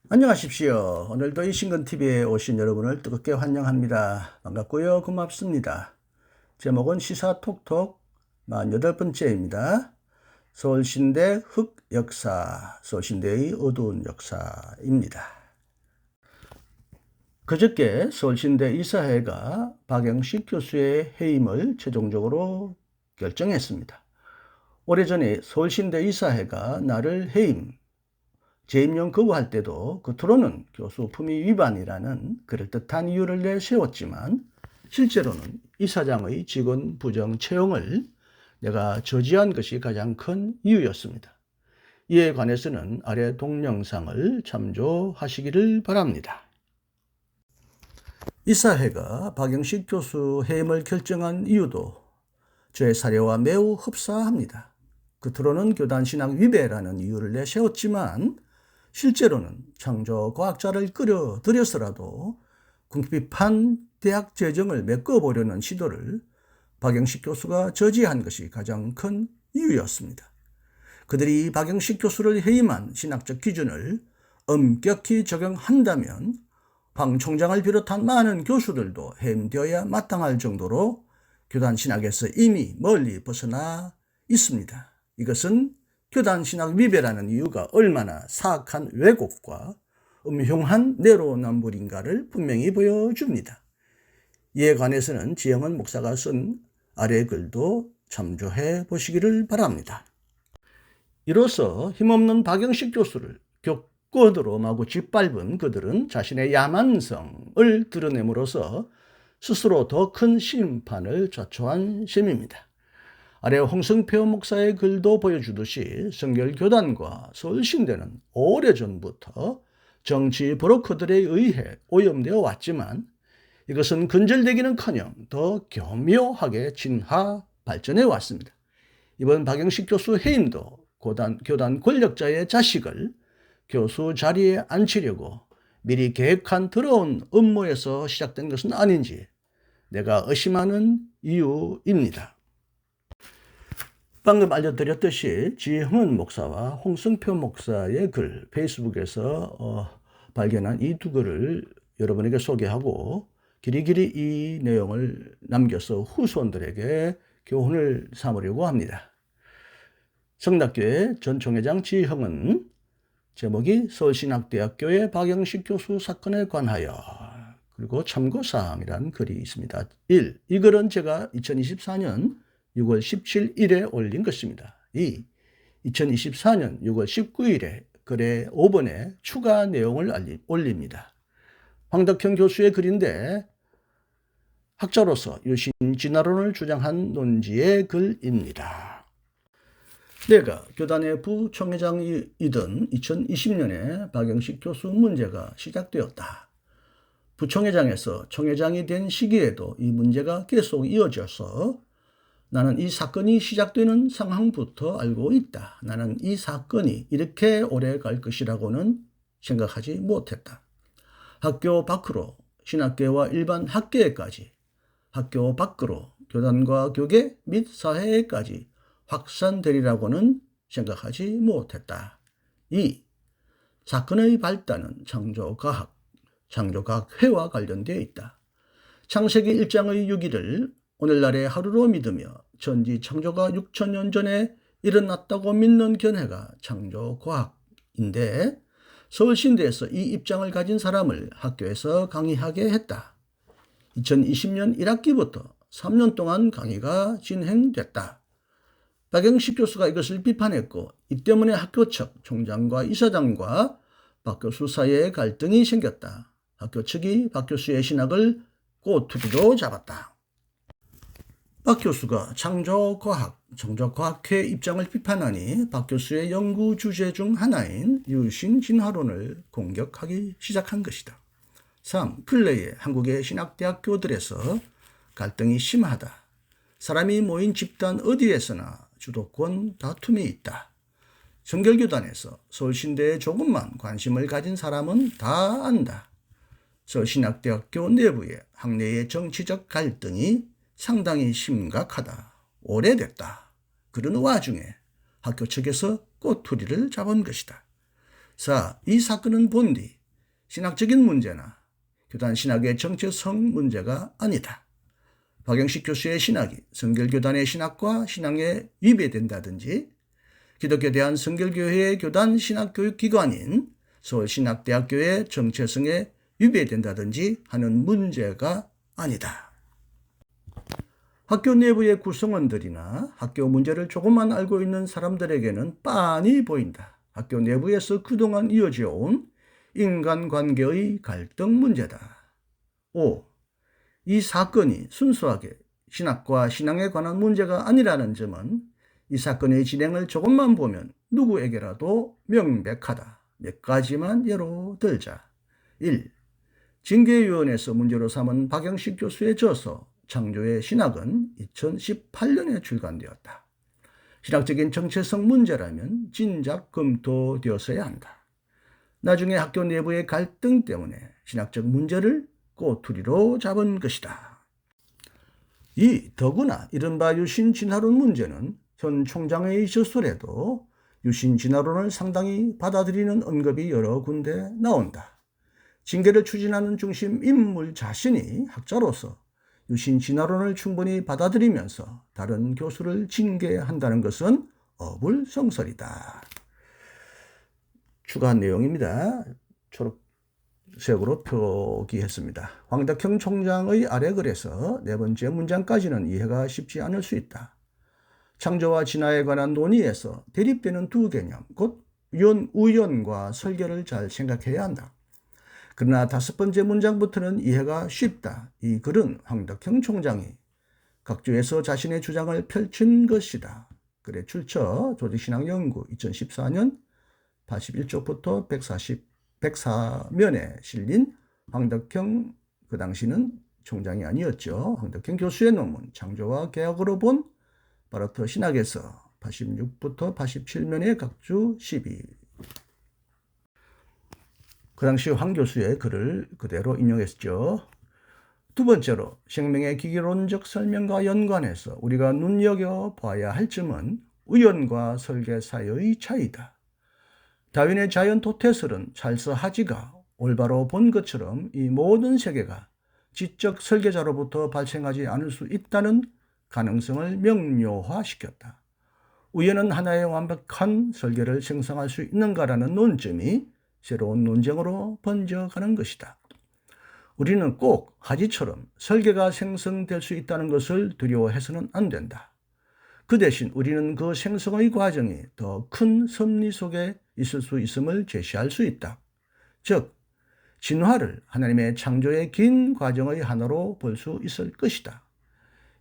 안녕하십시오. 오늘도 이신근TV에 오신 여러분을 뜨겁게 환영합니다. 반갑고요. 고맙습니다. 제목은 시사톡톡 48번째입니다. 서울신대 흑역사, 서울신대의 어두운 역사입니다. 그저께 서울신대 이사회가 박영식 교수의 해임을 최종적으로 결정했습니다. 오래전에 서울신대 이사회가 나를 해임, 재임용 거부할 때도 겉으로는 교수 품위 위반이라는 그럴듯한 이유를 내세웠지만 실제로는 이사장의 직원 부정 채용을 내가 저지한 것이 가장 큰 이유였습니다. 이에 관해서는 아래 동영상을 참조하시기를 바랍니다. 이사회가 박영식 교수 해임을 결정한 이유도 저의 사례와 매우 흡사합니다. 겉으로는 교단신학 위배라는 이유를 내세웠지만 실제로는 창조과학자를 끌어들여서라도 궁핍한 대학 재정을 메꿔보려는 시도를 박영식 교수가 저지한 것이 가장 큰 이유였습니다. 그들이 박영식 교수를 해임한 신학적 기준을 엄격히 적용한다면 황 총장을 비롯한 많은 교수들도 해임되어야 마땅할 정도로 교단 신학에서 이미 멀리 벗어나 있습니다. 이것은 교단 신학 위배라는 이유가 얼마나 사악한 왜곡과 음흉한 내로남불인가를 분명히 보여줍니다. 이에 관해서는 지영은 목사가 쓴 아래 글도 참조해 보시기를 바랍니다. 이로써 힘없는 박영식 교수를 격권으로 마구 짓밟은 그들은 자신의 야만성을 드러냄으로써 스스로 더 큰 심판을 자초한 셈입니다. 아래 홍성표 목사의 글도 보여주듯이 성결교단과 서울신대는 오래전부터 정치 브로커들에 의해 오염되어 왔지만 이것은 근절되기는커녕 더 교묘하게 진화 발전해 왔습니다. 이번 박영식 교수 해임도 교단 권력자의 자식을 교수 자리에 앉히려고 미리 계획한 더러운 음모에서 시작된 것은 아닌지 내가 의심하는 이유입니다. 방금 알려드렸듯이 지흥은 목사와 홍성표 목사의 글, 페이스북에서 발견한 이 두 글을 여러분에게 소개하고 길이길이 이 내용을 남겨서 후손들에게 교훈을 삼으려고 합니다. 성락교회 전 총회장 지흥은 제목이 서울신학대학교의 박영식 교수 사건에 관하여 그리고 참고사항이라는 글이 있습니다. 1. 이 글은 제가 2024년 6월 17일에 올린 것입니다. 2. 2024년 6월 19일에 글의 5번에 추가 내용을 올립니다. 황덕형 교수의 글인데 학자로서 유신 진화론을 주장한 논지의 글입니다. 내가 교단의 부총회장이던 2020년에 박영식 교수 문제가 시작되었다. 부총회장에서 총회장이 된 시기에도 이 문제가 계속 이어져서 나는 이 사건이 시작되는 상황부터 알고 있다. 나는 이 사건이 이렇게 오래 갈 것이라고는 생각하지 못했다. 학교 밖으로 신학계와 일반 학계까지, 학교 밖으로 교단과 교계 및 사회까지 확산되리라고는 생각하지 못했다. 2. 사건의 발단은 창조과학회와 관련되어 있다. 창세기 1장의 6일을 오늘날의 하루로 믿으며 전지 창조가 6천년 전에 일어났다고 믿는 견해가 창조과학인데 서울신대에서 이 입장을 가진 사람을 학교에서 강의하게 했다. 2020년 1학기부터 3년 동안 강의가 진행됐다. 박영식 교수가 이것을 비판했고 이 때문에 학교 측 총장과 이사장과 박 교수 사이에 갈등이 생겼다. 학교 측이 박 교수의 신학을 꼬투리로 잡았다. 박 교수가 창조과학회 입장을 비판하니 박 교수의 연구 주제 중 하나인 유신 진화론을 공격하기 시작한 것이다. 3. 근래에 한국의 신학대학교들에서 갈등이 심하다. 사람이 모인 집단 어디에서나 주도권 다툼이 있다. 성결교단에서 서울신대에 조금만 관심을 가진 사람은 다 안다. 서울신학대학교 내부의 학내의 정치적 갈등이 상당히 심각하다. 오래됐다. 그런 와중에 학교 측에서 꼬투리를 잡은 것이다. 4. 이 사건은 본디 신학적인 문제나 교단 신학의 정체성 문제가 아니다. 박영식 교수의 신학이 성결교단의 신학과 신앙에 위배된다든지 기독교 대한성결교회의 교단 신학교육기관인 서울신학대학교의 정체성에 위배된다든지 하는 문제가 아니다. 학교 내부의 구성원들이나 학교 문제를 조금만 알고 있는 사람들에게는 빤히 보인다. 학교 내부에서 그동안 이어져 온 인간관계의 갈등 문제다. 5. 이 사건이 순수하게 신학과 신앙에 관한 문제가 아니라는 점은 이 사건의 진행을 조금만 보면 누구에게라도 명백하다. 몇 가지만 예로 들자. 1. 징계위원회에서 문제로 삼은 박영식 교수의 저서 창조의 신학은 2018년에 출간되었다. 신학적인 정체성 문제라면 진작 검토되었어야 한다. 나중에 학교 내부의 갈등 때문에 신학적 문제를 꼬투리로 잡은 것이다. 2. 더구나 이른바 유신진화론 문제는 현 총장의 저술에도 유신진화론을 상당히 받아들이는 언급이 여러 군데 나온다. 징계를 추진하는 중심 인물 자신이 학자로서 유신진화론을 충분히 받아들이면서 다른 교수를 징계한다는 것은 어불성설이다. 추가한 내용입니다. 초록색으로 표기했습니다. 황덕형 총장의 아래 글에서 네 번째 문장까지는 이해가 쉽지 않을 수 있다. 창조와 진화에 관한 논의에서 대립되는 두 개념, 곧 우연과 설계를 잘 생각해야 한다. 그러나 다섯 번째 문장부터는 이해가 쉽다. 이 글은 황덕형 총장이 각주에서 자신의 주장을 펼친 것이다. 글의 출처 조직신학연구 2014년 81쪽부터 104면에 실린 황덕형, 그 당시는 총장이 아니었죠. 황덕형 교수의 논문 창조와 개혁으로 본 바로트 신학에서 86부터 87면의 각주 12. 그 당시 황 교수의 글을 그대로 인용했죠. 두 번째로 생명의 기계론적 설명과 연관해서 우리가 눈여겨봐야 할 점은 우연과 설계 사이의 차이다. 다윈의 자연 토테설은 찰스 하지가 올바로 본 것처럼 이 모든 세계가 지적 설계자로부터 발생하지 않을 수 있다는 가능성을 명료화시켰다. 우연은 하나의 완벽한 설계를 생성할 수 있는가라는 논점이 새로운 논쟁으로 번져가는 것이다. 우리는 꼭 하지처럼 설계가 생성될 수 있다는 것을 두려워해서는 안 된다. 그 대신 우리는 그 생성의 과정이 더 큰 섭리 속에 있을 수 있음을 제시할 수 있다. 즉, 진화를 하나님의 창조의 긴 과정의 하나로 볼 수 있을 것이다.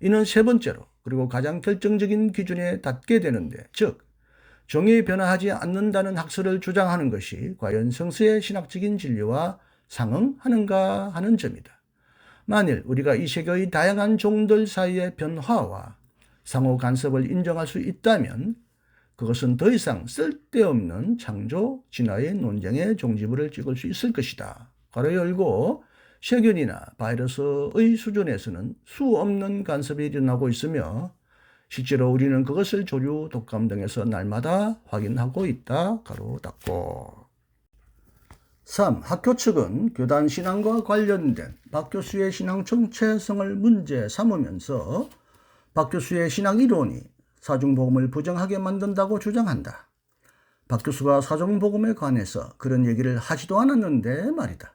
이는 세 번째로 그리고 가장 결정적인 기준에 닿게 되는데, 즉 종이 변화하지 않는다는 학설을 주장하는 것이 과연 성서의 신학적인 진리와 상응하는가 하는 점이다. 만일 우리가 이 세계의 다양한 종들 사이의 변화와 상호 간섭을 인정할 수 있다면 그것은 더 이상 쓸데없는 창조, 진화의 논쟁의 종지부를 찍을 수 있을 것이다. 괄호 열고 세균이나 바이러스의 수준에서는 수없는 간섭이 일어나고 있으며 실제로 우리는 그것을 조류, 독감 등에서 날마다 확인하고 있다. 가로 닫고. 3. 학교 측은 교단 신앙과 관련된 박 교수의 신앙 정체성을 문제 삼으면서 박 교수의 신학 이론이 사중복음을 부정하게 만든다고 주장한다. 박 교수가 사중복음에 관해서 그런 얘기를 하지도 않았는데 말이다.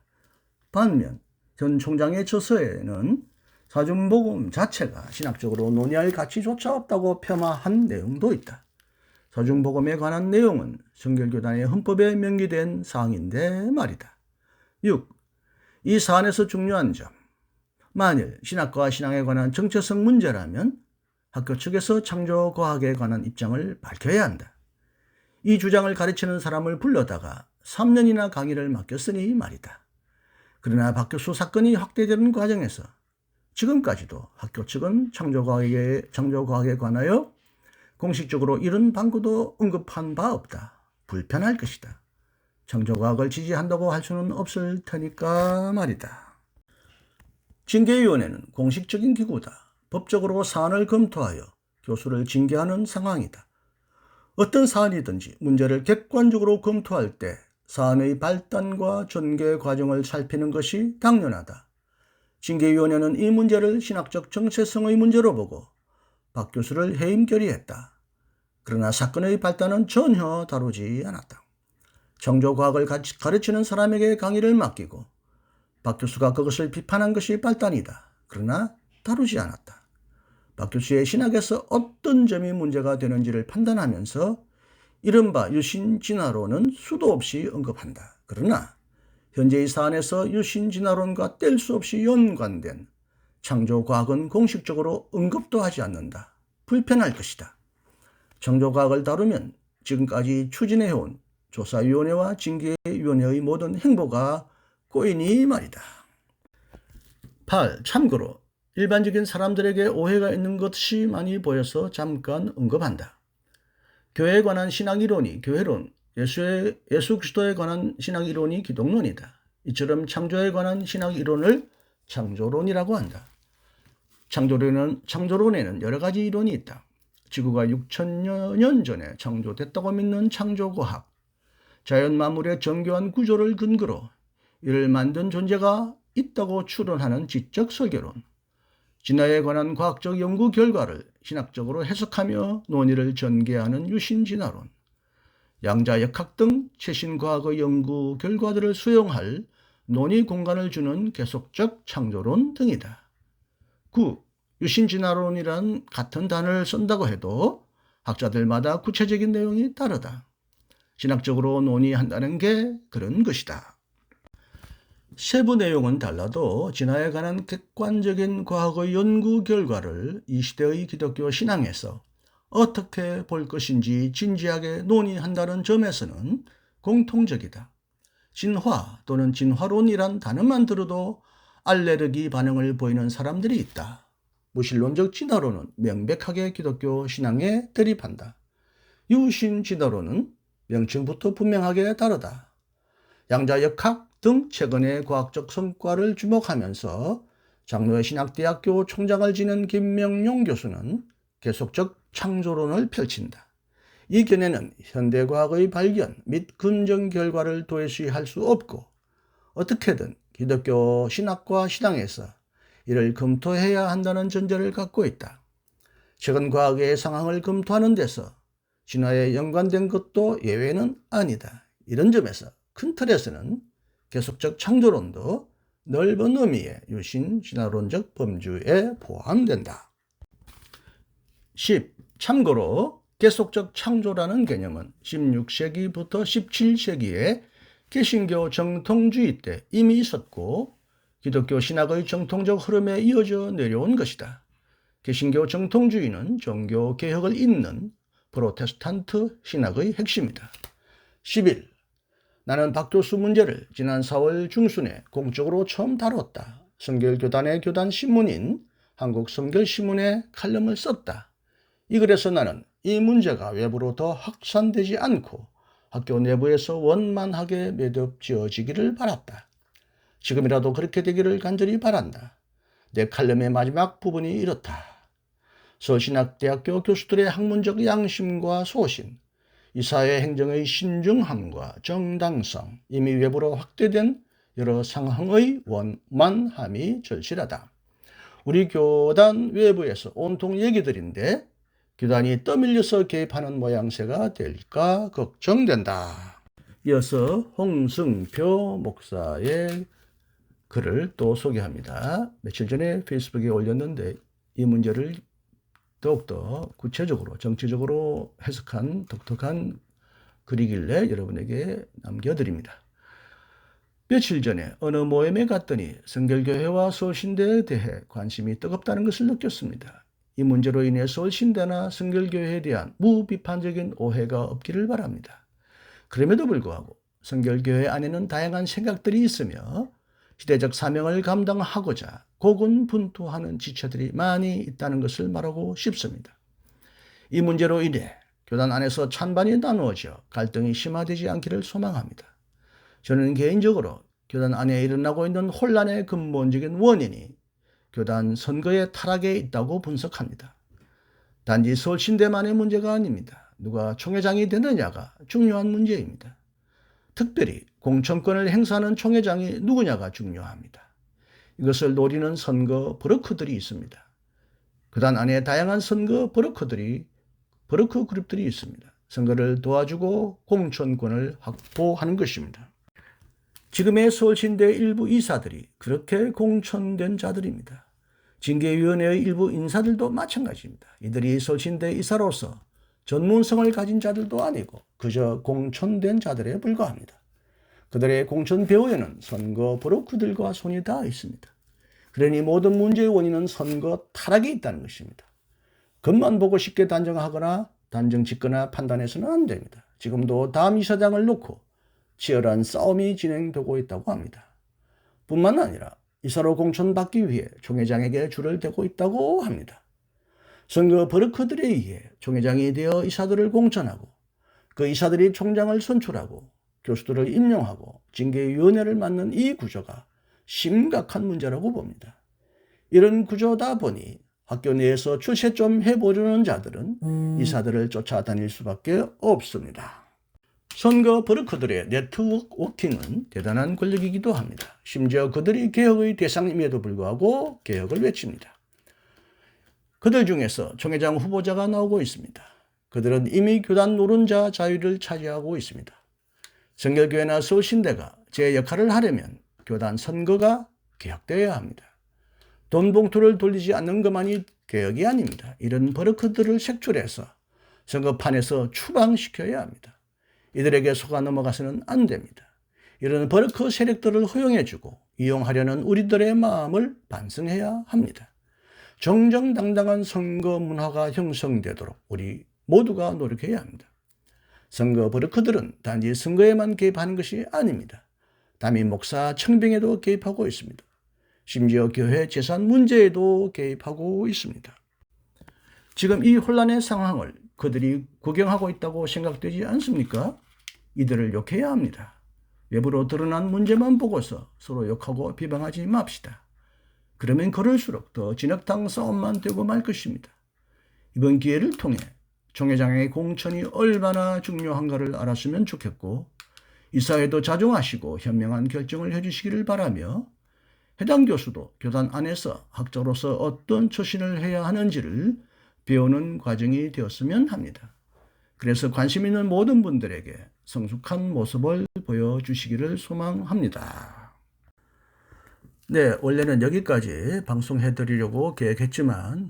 반면 전 총장의 저서에는 사중복음 자체가 신학적으로 논의할 가치조차 없다고 폄하한 내용도 있다. 사중복음에 관한 내용은 성결교단의 헌법에 명기된 사항인데 말이다. 6. 이 사안에서 중요한 점. 만일 신학과 신앙에 관한 정체성 문제라면 학교 측에서 창조과학에 관한 입장을 밝혀야 한다. 이 주장을 가르치는 사람을 불러다가 3년이나 강의를 맡겼으니 말이다. 그러나 박 교수 사건이 확대되는 과정에서 지금까지도 학교 측은 창조과학에 관하여 공식적으로 이런 방구도 언급한 바 없다. 불편할 것이다. 창조과학을 지지한다고 할 수는 없을 테니까 말이다. 징계위원회는 공식적인 기구다. 법적으로 사안을 검토하여 교수를 징계하는 상황이다. 어떤 사안이든지 문제를 객관적으로 검토할 때 사안의 발단과 전개 과정을 살피는 것이 당연하다. 징계위원회는 이 문제를 신학적 정체성의 문제로 보고 박 교수를 해임 결의했다. 그러나 사건의 발단은 전혀 다루지 않았다. 창조과학을 가르치는 사람에게 강의를 맡기고 박 교수가 그것을 비판한 것이 발단이다. 그러나 다루지 않았다. 박 교수의 신학에서 어떤 점이 문제가 되는지를 판단하면서 이른바 유신진화론은 수도 없이 언급한다. 그러나 현재의 사안에서 유신진화론과 뗄 수 없이 연관된 창조과학은 공식적으로 언급도 하지 않는다. 불편할 것이다. 창조과학을 다루면 지금까지 추진해온 조사위원회와 징계위원회의 모든 행보가 꼬이니 말이다. 8. 참고로 일반적인 사람들에게 오해가 있는 것이 많이 보여서 잠깐 언급한다. 교회에 관한 신학이론이 교회론, 예수 그리스도에 관한 신학이론이 기독론이다. 이처럼 창조에 관한 신학이론을 창조론이라고 한다. 창조론에는 여러 가지 이론이 있다. 지구가 6천여 년 전에 창조됐다고 믿는 창조과학, 자연 만물의 정교한 구조를 근거로 이를 만든 존재가 있다고 추론하는 지적 설계론, 진화에 관한 과학적 연구 결과를 신학적으로 해석하며 논의를 전개하는 유신진화론, 양자역학 등 최신 과학의 연구 결과들을 수용할 논의 공간을 주는 계속적 창조론 등이다. 9. 유신진화론이란 같은 단어를 쓴다고 해도 학자들마다 구체적인 내용이 다르다. 신학적으로 논의한다는 게 그런 것이다. 세부 내용은 달라도 진화에 관한 객관적인 과학의 연구 결과를 이 시대의 기독교 신앙에서 어떻게 볼 것인지 진지하게 논의한다는 점에서는 공통적이다. 진화 또는 진화론이란 단어만 들어도 알레르기 반응을 보이는 사람들이 있다. 무신론적 진화론은 명백하게 기독교 신앙에 대립한다. 유신진화론은 명칭부터 분명하게 다르다. 양자역학 등 최근의 과학적 성과를 주목하면서 장로회 신학대학교 총장을 지낸 김명용 교수는 계속적 창조론을 펼친다. 이 견해는 현대과학의 발견 및 검증 결과를 도외시할 수 없고 어떻게든 기독교 신학과 신앙에서 이를 검토해야 한다는 전제를 갖고 있다. 최근 과학의 상황을 검토하는 데서 진화에 연관된 것도 예외는 아니다. 이런 점에서 큰 틀에서는 계속적 창조론도 넓은 의미의 유신진화론적 범주에 포함된다. 10. 참고로 계속적 창조라는 개념은 16세기부터 17세기에 개신교 정통주의 때 이미 있었고 기독교 신학의 정통적 흐름에 이어져 내려온 것이다. 개신교 정통주의는 종교 개혁을 잇는 프로테스탄트 신학의 핵심이다. 11. 나는 박 교수 문제를 지난 4월 중순에 공적으로 처음 다뤘다. 성결교단의 교단 신문인 한국성결신문에 칼럼을 썼다. 이 글에서 나는 이 문제가 외부로 더 확산되지 않고 학교 내부에서 원만하게 매듭지어지기를 바랐다. 지금이라도 그렇게 되기를 간절히 바란다. 내 칼럼의 마지막 부분이 이렇다. 서울신학대학교 교수들의 학문적 양심과 소신, 이 사회 행정의 신중함과 정당성, 이미 외부로 확대된 여러 상황의 원만함이 절실하다. 우리 교단 외부에서 온통 얘기들인데 교단이 떠밀려서 개입하는 모양새가 될까 걱정된다. 이어서 홍승표 목사의 글을 또 소개합니다. 며칠 전에 페이스북에 올렸는데 이 문제를 더욱더 구체적으로 정치적으로 해석한 독특한 글이길래 여러분에게 남겨드립니다. 며칠 전에 어느 모임에 갔더니 성결교회와 서울신대에 대해 관심이 뜨겁다는 것을 느꼈습니다. 이 문제로 인해 서울신대나 성결교회에 대한 무비판적인 오해가 없기를 바랍니다. 그럼에도 불구하고 성결교회 안에는 다양한 생각들이 있으며 시대적 사명을 감당하고자 고군분투하는 지체들이 많이 있다는 것을 말하고 싶습니다. 이 문제로 인해 교단 안에서 찬반이 나누어져 갈등이 심화되지 않기를 소망합니다. 저는 개인적으로 교단 안에 일어나고 있는 혼란의 근본적인 원인이 교단 선거의 타락에 있다고 분석합니다. 단지 서울신대만의 문제가 아닙니다. 누가 총회장이 되느냐가 중요한 문제입니다. 특별히 공천권을 행사하는 총회장이 누구냐가 중요합니다. 이것을 노리는 선거 브로커들이 있습니다. 교단 안에 다양한 선거 브로커 그룹들이 있습니다. 선거를 도와주고 공천권을 확보하는 것입니다. 지금의 서울신대 일부 이사들이 그렇게 공천된 자들입니다. 징계위원회의 일부 인사들도 마찬가지입니다. 이들이 서울신대 이사로서 전문성을 가진 자들도 아니고 그저 공천된 자들에 불과합니다. 그들의 공천 배후에는 선거 브로커들과 손이 닿아 있습니다. 그러니 모든 문제의 원인은 선거 타락에 있다는 것입니다. 겉만 보고 쉽게 단정하거나 단정 짓거나 판단해서는 안 됩니다. 지금도 다음 이사장을 놓고 치열한 싸움이 진행되고 있다고 합니다. 뿐만 아니라 이사로 공천받기 위해 총회장에게 줄을 대고 있다고 합니다. 선거 브로커들에 의해 총회장이 되어 이사들을 공천하고 그 이사들이 총장을 선출하고 교수들을 임용하고 징계위원회를 맡는 이 구조가 심각한 문제라고 봅니다. 이런 구조다 보니 학교 내에서 출세 좀 해보려는 자들은 이사들을 쫓아다닐 수밖에 없습니다. 선거 브로커들의 네트워킹은 대단한 권력이기도 합니다. 심지어 그들이 개혁의 대상임에도 불구하고 개혁을 외칩니다. 그들 중에서 총회장 후보자가 나오고 있습니다. 그들은 이미 교단 노른자 자유를 차지하고 있습니다. 성결교회나 서울신대가 제 역할을 하려면 교단 선거가 개혁되어야 합니다. 돈 봉투를 돌리지 않는 것만이 개혁이 아닙니다. 이런 버러크들을 색출해서 선거판에서 추방시켜야 합니다. 이들에게 속아 넘어가서는 안 됩니다. 이런 버러크 세력들을 허용해주고 이용하려는 우리들의 마음을 반성해야 합니다. 정정당당한 선거 문화가 형성되도록 우리 모두가 노력해야 합니다. 선거 버러크들은 단지 선거에만 개입하는 것이 아닙니다. 담임 목사 청빙에도 개입하고 있습니다. 심지어 교회 재산 문제에도 개입하고 있습니다. 지금 이 혼란의 상황을 그들이 구경하고 있다고 생각되지 않습니까? 이들을 욕해야 합니다. 외부로 드러난 문제만 보고서 서로 욕하고 비방하지 맙시다. 그러면 그럴수록 더 진흙탕 싸움만 되고 말 것입니다. 이번 기회를 통해 총회장의 공천이 얼마나 중요한가를 알았으면 좋겠고 이사회도 자중하시고 현명한 결정을 해주시기를 바라며 해당 교수도 교단 안에서 학자로서 어떤 처신을 해야 하는지를 배우는 과정이 되었으면 합니다. 그래서 관심 있는 모든 분들에게 성숙한 모습을 보여주시기를 소망합니다. 네, 원래는 여기까지 방송해드리려고 계획했지만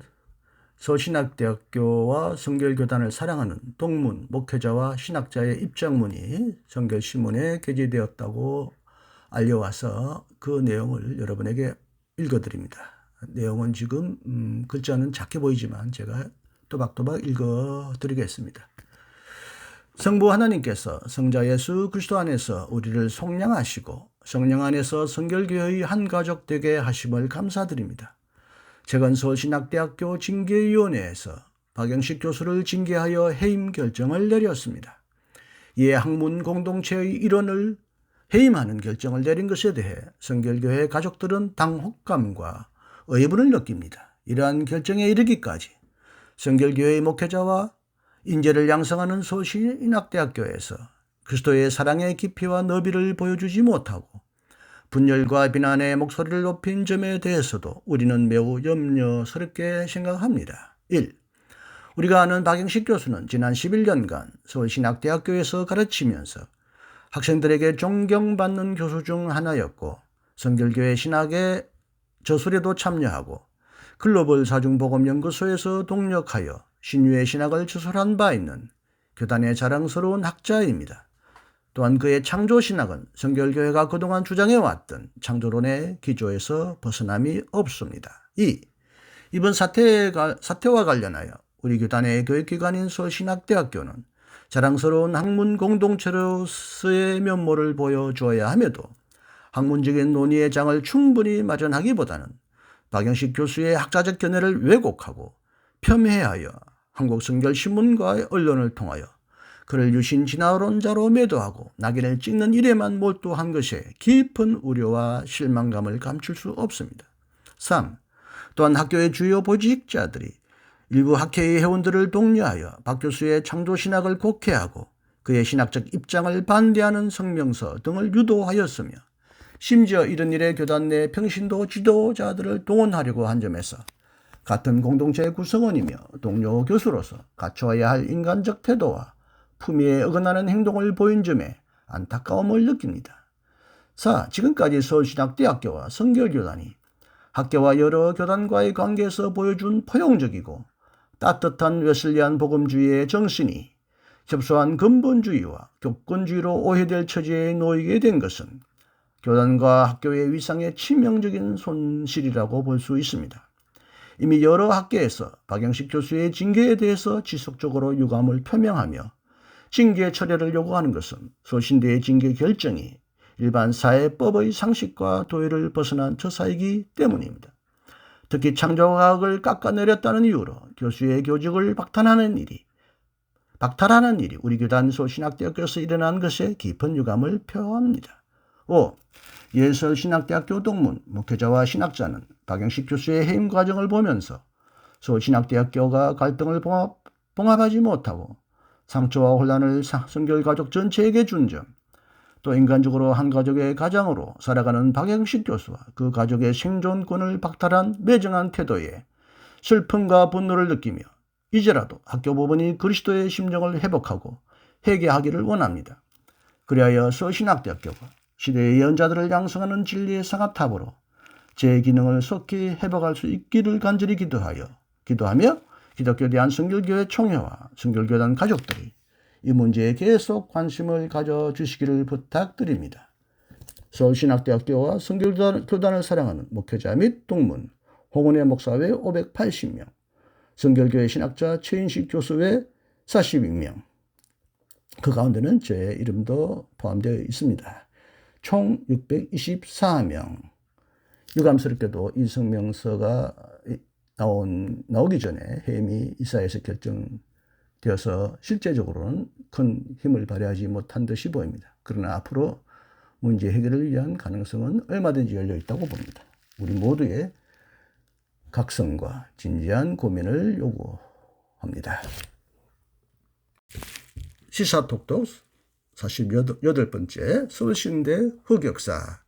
서울신학대학교와 성결교단을 사랑하는 동문, 목회자와 신학자의 입장문이 성결신문에 게재되었다고 알려와서 그 내용을 여러분에게 읽어드립니다. 내용은 지금 글자는 작게 보이지만 제가 또박또박 읽어드리겠습니다. 성부 하나님께서 성자 예수 그리스도 안에서 우리를 속량하시고 성령 안에서 성결교회의 한 가족 되게 하심을 감사드립니다. 최근 서울신학대학교 징계위원회에서 박영식 교수를 징계하여 해임 결정을 내렸습니다. 이에 학문 공동체의 일원을 해임하는 결정을 내린 것에 대해 성결교회 가족들은 당혹감과 의문을 느낍니다. 이러한 결정에 이르기까지 성결교회의 목회자와 인재를 양성하는 서울신학대학교에서 그리스도의 사랑의 깊이와 너비를 보여주지 못하고 분열과 비난의 목소리를 높인 점에 대해서도 우리는 매우 염려스럽게 생각합니다. 1. 우리가 아는 박영식 교수는 지난 11년간 서울신학대학교에서 가르치면서 학생들에게 존경받는 교수 중 하나였고 성결교회 신학의 저술에도 참여하고 글로벌 사중복음연구소에서 동력하여 신유의 신학을 저술한 바 있는 교단의 자랑스러운 학자입니다. 또한 그의 창조신학은 성결교회가 그동안 주장해왔던 창조론의 기조에서 벗어남이 없습니다. 2. 이번 사태와 관련하여 우리 교단의 교육기관인 서울신학대학교는 자랑스러운 학문 공동체로서의 면모를 보여주어야 함에도 학문적인 논의의 장을 충분히 마련하기보다는 박영식 교수의 학자적 견해를 왜곡하고 폄훼하여 한국성결신문과 언론을 통하여 그를 유신 진화론자로 매도하고 낙인을 찍는 일에만 몰두한 것에 깊은 우려와 실망감을 감출 수 없습니다. 3. 또한 학교의 주요 보직자들이 일부 학회의 회원들을 독려하여 박 교수의 창조신학을 곡해하고 그의 신학적 입장을 반대하는 성명서 등을 유도하였으며 심지어 이런 일에 교단 내 평신도 지도자들을 동원하려고 한 점에서 같은 공동체의 구성원이며 동료 교수로서 갖춰야 할 인간적 태도와 품위에 어긋나는 행동을 보인 점에 안타까움을 느낍니다. 4. 지금까지 서울신학대학교와 성결교단이 학교와 여러 교단과의 관계에서 보여준 포용적이고 따뜻한 웨슬리안 복음주의의 정신이 협소한 근본주의와 교권주의로 오해될 처지에 놓이게 된 것은 교단과 학교의 위상에 치명적인 손실이라고 볼 수 있습니다. 이미 여러 학계에서 박영식 교수의 징계에 대해서 지속적으로 유감을 표명하며 징계 철회를 요구하는 것은 소신대의 징계 결정이 일반 사회법의 상식과 도의를 벗어난 처사이기 때문입니다. 특히 창조과학을 깎아내렸다는 이유로 교수의 교직을 박탈하는 일이 우리 교단 서울신학대학교에서 일어난 것에 깊은 유감을 표합니다. 5. 예서울신학대학교 동문 목회자와 신학자는 박영식 교수의 해임 과정을 보면서 서울신학대학교가 갈등을 봉합하지 못하고 상처와 혼란을 성결가족 전체에게 준 점, 또 인간적으로 한 가족의 가장으로 살아가는 박영식 교수와 그 가족의 생존권을 박탈한 매정한 태도에 슬픔과 분노를 느끼며 이제라도 학교 부분이 그리스도의 심정을 회복하고 회개하기를 원합니다. 그리하여 서울신학대학교가 시대의 예언자들을 양성하는 진리의 상합탑으로 제 기능을 속히 회복할 수 있기를 간절히 기도하며 기독교 대한성결교회 총회와 성결교단 가족들이 이 문제에 계속 관심을 가져주시기를 부탁드립니다. 서울신학대학교와 성결교단을 사랑하는 목회자 및 동문 홍은혜 목사외 580명, 성결교회 신학자 최인식 교수외 42명, 그 가운데는 제 이름도 포함되어 있습니다. 총 624명. 유감스럽게도 이 성명서가 나오기 전에 해임이 이사회에서 결정되어서 실제적으로는 큰 힘을 발휘하지 못한 듯이 보입니다. 그러나 앞으로 문제 해결을 위한 가능성은 얼마든지 열려 있다고 봅니다. 우리 모두의 각성과 진지한 고민을 요구합니다. 시사톡톡 48번째 서울신대 흑역사,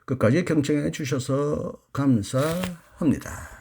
끝까지 경청해 주셔서 감사합니다.